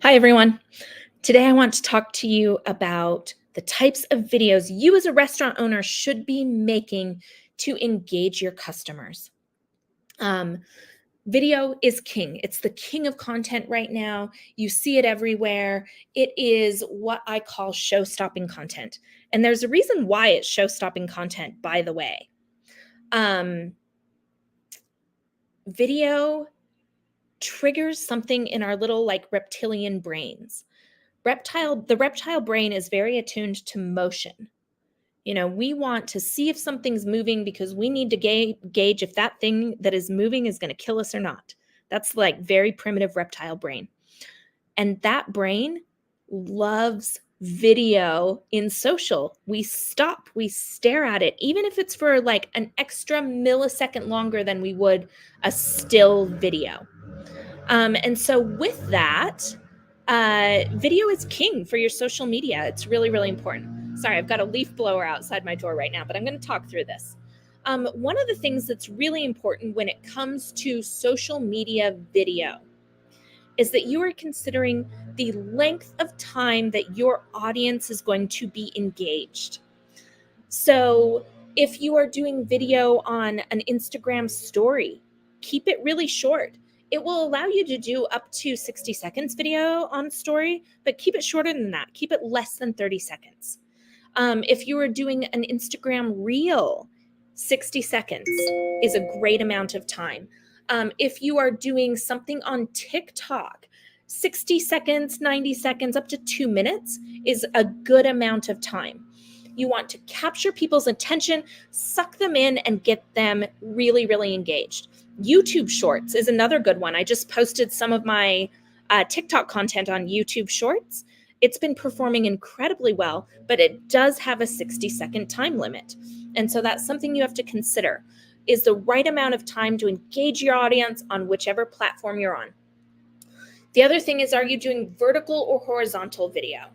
Hi, everyone. Today, I want to talk to you about the types of videos you as a restaurant owner should be making to engage your customers. Um, Video is king. It's the king of content right now. You see it everywhere. It is what I call show stopping content. And there's a reason why it's show stopping content, by the way. Um, Video triggers something in our little reptilian brains. The reptile brain is very attuned to motion. We want to see if something's moving because we need to gauge if that thing that is moving is going to kill us or not. That's like very primitive reptile brain. And that brain loves video in social. We stop, we stare at it, even if it's for like an extra millisecond longer than we would a still video. And so with that, video is king for your social media. It's really, really important. Sorry, I've got a leaf blower outside my door right now, but I'm going to talk through this. One of the things that's really important when it comes to social media video is that you are considering the length of time that your audience is going to be engaged. So if you are doing video on an Instagram story, keep it really short. It will allow you to do up to 60 seconds video on story, but keep it shorter than that. Keep it less than 30 seconds. If you are doing an Instagram reel, 60 seconds is a great amount of time. If you are doing something on TikTok, 60 seconds, 90 seconds, up to 2 minutes is a good amount of time. You want to capture people's attention, suck them in, and get them really, really engaged. YouTube Shorts is another good one. I just posted some of my TikTok content on YouTube Shorts. It's been performing incredibly well, but it does have a 60-second time limit. And so that's something you have to consider, is the right amount of time to engage your audience on whichever platform you're on. The other thing is, are you doing vertical or horizontal video?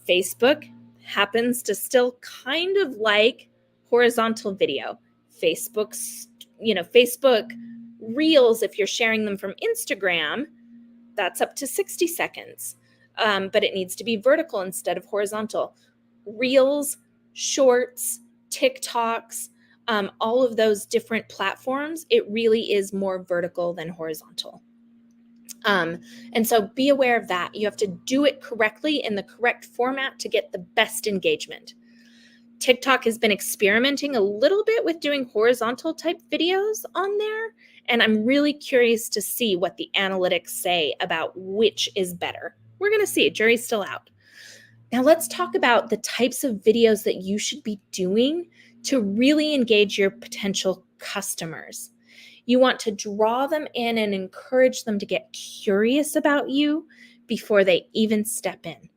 Facebook happens to still kind of like horizontal video. Facebook Reels, if you're sharing them from Instagram, that's up to 60 seconds. But it needs to be vertical instead of horizontal. Reels, Shorts, TikToks, all of those different platforms, it really is more vertical than horizontal. And so be aware of that. You have to do it correctly in the correct format to get the best engagement. TikTok has been experimenting a little bit with doing horizontal type videos on there, and I'm really curious to see what the analytics say about which is better. We're going to see. Jury's still out. Now let's talk about the types of videos that you should be doing to really engage your potential customers. You want to draw them in and encourage them to get curious about you before they even step in.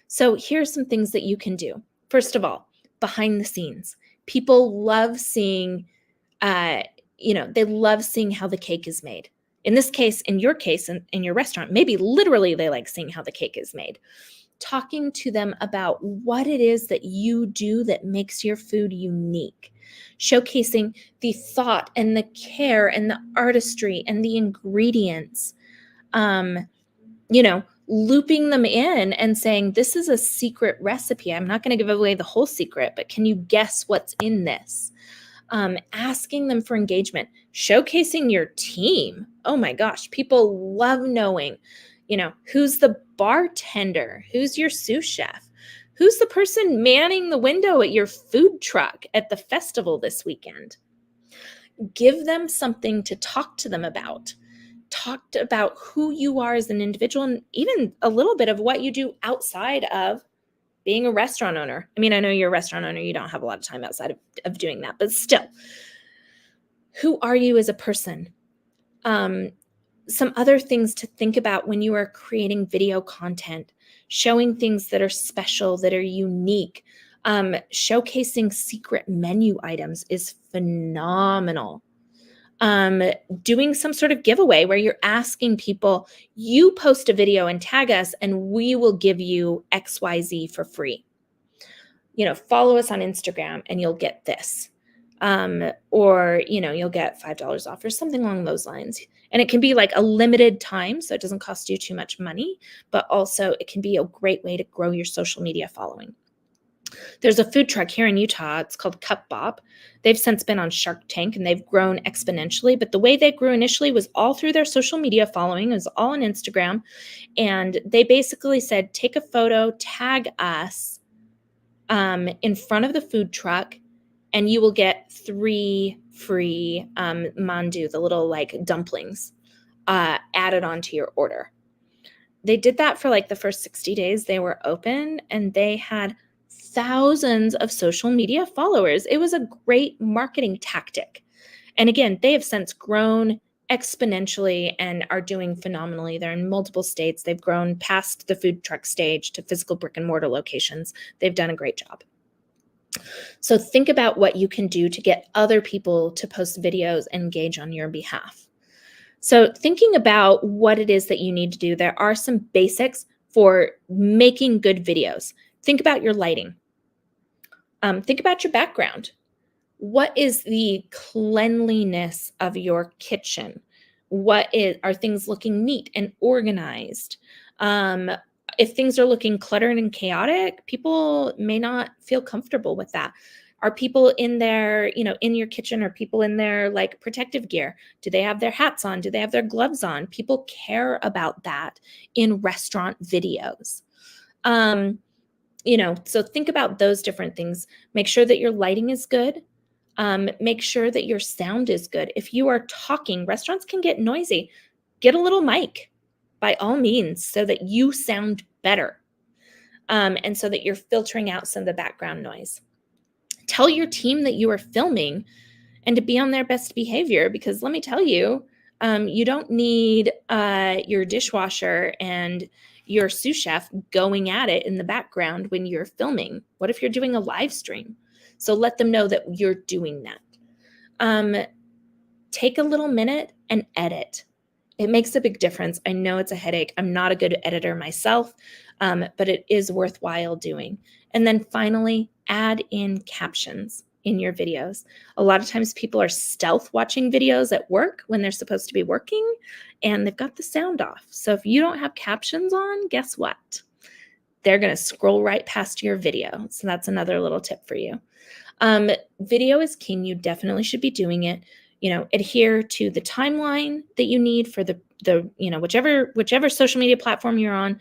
So here's some things that you can do. First of all, behind the scenes. People love seeing, they love seeing how the cake is made. In this case, in your case, in your restaurant, maybe literally they like seeing how the cake is made. Talking to them about what it is that you do that makes your food unique. Showcasing the thought and the care and the artistry and the ingredients. Looping them in and saying, this is a secret recipe. I'm not going to give away the whole secret, but can you guess what's in this? Asking them for engagement, showcasing your team. Oh my gosh, people love knowing, who's the bartender, who's your sous chef, who's the person manning the window at your food truck at the festival this weekend. Give them something to talk to them about. Talk about who you are as an individual and even a little bit of what you do outside of being a restaurant owner. I mean, I know you're a restaurant owner. You don't have a lot of time outside of doing that, but still, who are you as a person? Some other things to think about when you are creating video content, showing things that are special, that are unique. Showcasing secret menu items is phenomenal. Doing some sort of giveaway where you're asking people, you post a video and tag us and we will give you XYZ for free. Follow us on Instagram and you'll get this. Or you'll get $5 off or something along those lines. And it can be like a limited time, so it doesn't cost you too much money, but also it can be a great way to grow your social media following. There's a food truck here in Utah. It's called Cup Bob. They've since been on Shark Tank and they've grown exponentially. But the way they grew initially was all through their social media following, it was all on Instagram. And they basically said, take a photo, tag us in front of the food truck, and you will get 3 free mandu, the little like dumplings, added onto your order. They did that for like the first 60 days they were open, and they had thousands of social media followers. It was a great marketing tactic. And again, they have since grown exponentially and are doing phenomenally. They're in multiple states. They've grown past the food truck stage to physical brick and mortar locations. They've done a great job. So think about what you can do to get other people to post videos and engage on your behalf. So thinking about what it is that you need to do, there are some basics for making good videos. Think about your lighting. Think about your background. What is the cleanliness of your kitchen? Are things looking neat and organized? If things are looking cluttered and chaotic, people may not feel comfortable with that. Are people in their, in your kitchen, are people in their like protective gear? Do they have their hats on? Do they have their gloves on? People care about that in restaurant videos. So think about those different things. Make sure that your lighting is good. Make sure that your sound is good. If you are talking, restaurants can get noisy. Get a little mic by all means so that you sound better, and so that you're filtering out some of the background noise. Tell your team that you are filming and to be on their best behavior, because let me tell you, you don't need your dishwasher and your sous chef going at it in the background when you're filming. What if you're doing a live stream? So let them know that you're doing that. Take a little minute and edit. It makes a big difference. I know it's a headache. I'm not a good editor myself, but it is worthwhile doing. And then finally, add in captions in your videos. A lot of times people are stealth watching videos at work when they're supposed to be working, and they've got the sound off. So if you don't have captions on, guess what? They're going to scroll right past your video. So that's another little tip for you. Video is king. You definitely should be doing it. Adhere to the timeline that you need for the whichever social media platform you're on.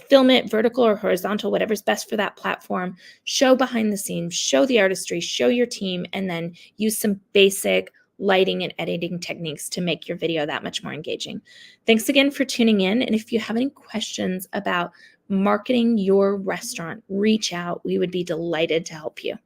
Film it vertical or horizontal, whatever's best for that platform. Show behind the scenes, show the artistry, show your team, and then use some basic lighting and editing techniques to make your video that much more engaging. Thanks again for tuning in. And if you have any questions about marketing your restaurant, reach out. We would be delighted to help you.